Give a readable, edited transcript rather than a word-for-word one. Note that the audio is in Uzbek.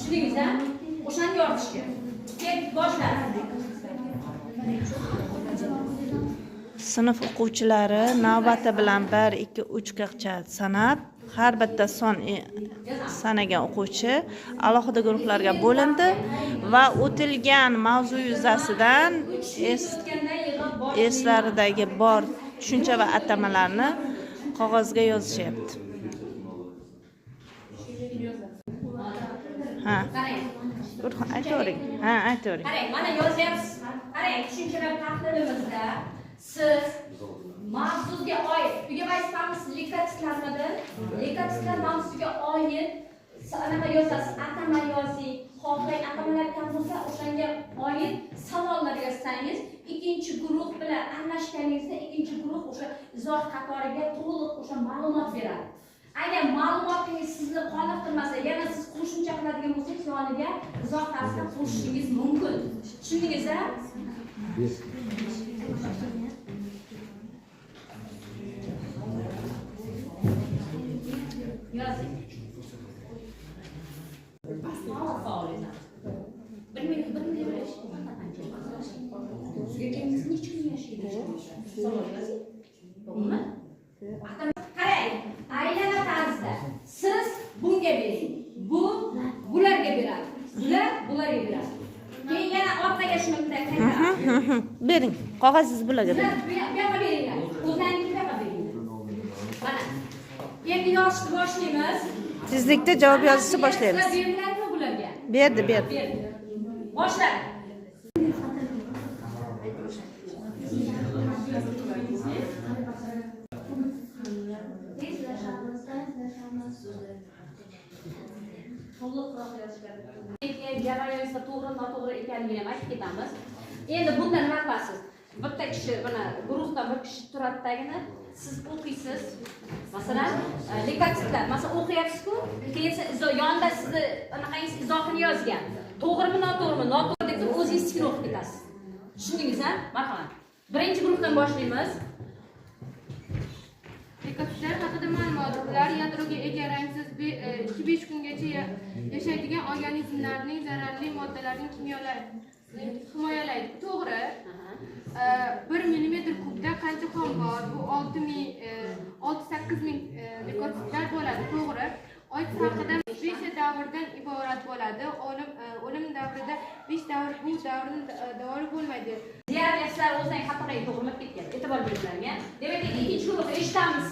Tushundingizmi? O'shani yoritishga. Ket boshlaymiz. Sinf o'quvchilari navbati bilan 1, 2, 3 gacha sanab, har bitta son sanagan o'quvchi alohida guruhlarga bo'lindi va o'tilgan mavzu yuzasidan eslaridagi bor tushuncha va atamalarni qog'ozga yozishyapti. Ha. Aytavering. Ha, aytavering. Qarang, mana yozyapsiz. Qarang, tushunchalar tahlilimizda siz mavzuga oid, uyga aytamiz, lekatistlarmidi? Lekatistlar mavzuga oid anaqa yozasiz, atama yozing, xohlang atamalar kam bo'lsa, o'shanga oid savollar yozsangiz, ikkinchi guruh bilan anglashganingizda ikkinchi guruh o'sha izoh qatoriga to'liq o'sha ma'lumot beradi. Agar ma'lumotingiz sizni qoniqtirmasa, yana siz qo'shimcha qiladigan bo'lsangiz, yoniga izoh tarzida qo'shishingiz mumkin. Tushundingizmi? Yozing. Qarang, aylana tarzda siz bunga bering, bu bularga beradi, bular bularga beradi. Keyin yana orqaga shuni bilan qaytarib bering, qog'ozingizni bularga bering. bu yoqqa beringlar, o'zlaringiz bu yoqqa beringlar. Mana endi yozishni boshlaymiz. Tezlikda javob yozishni boshlaymiz. Berdilarmi bularga? Berdi. Boshla. Jarayonda to'g'ri noto'g'ri ekanligini ham aytib ketamiz. Endi bunda nima qilasiz? Bitta kishi, mana guruhda bir kishi turadidagini siz o'qiysiz. Masalan, lekatistlar, masalan o'qiyapsiz-ku, keyin yonda sizni anaqangiz izohini yozgan. To'g'rimi, noto'g'rimi? Noto'g'ri deb o'zingiz tikib o'qib ketasiz. Tushundingizmi? Marhamat. Birinchi guruhdan boshlaymiz. Lekatistlar haqida ma'lumot. Ular yadroga ega rangsiz 2-5 kungacha yashaydigan organizmlarning zararli moddalarining kimyolarini himoyalaydi. To'g'ri. 1 millimetr kubda qancha qon bor? Bu 6-8 ming lekatistlar bo'ladi. To'g'ri. O't haqida 5 davrdan iborat bo'ladi. O'lim davrida 5 davr bu davrning davri bo'lmaydi. Diagnoslar o'zlarining xatolarga to'g'rilab ketgan. E'tibor beringlar. Demak, ikkinchi guruhni eshitamiz.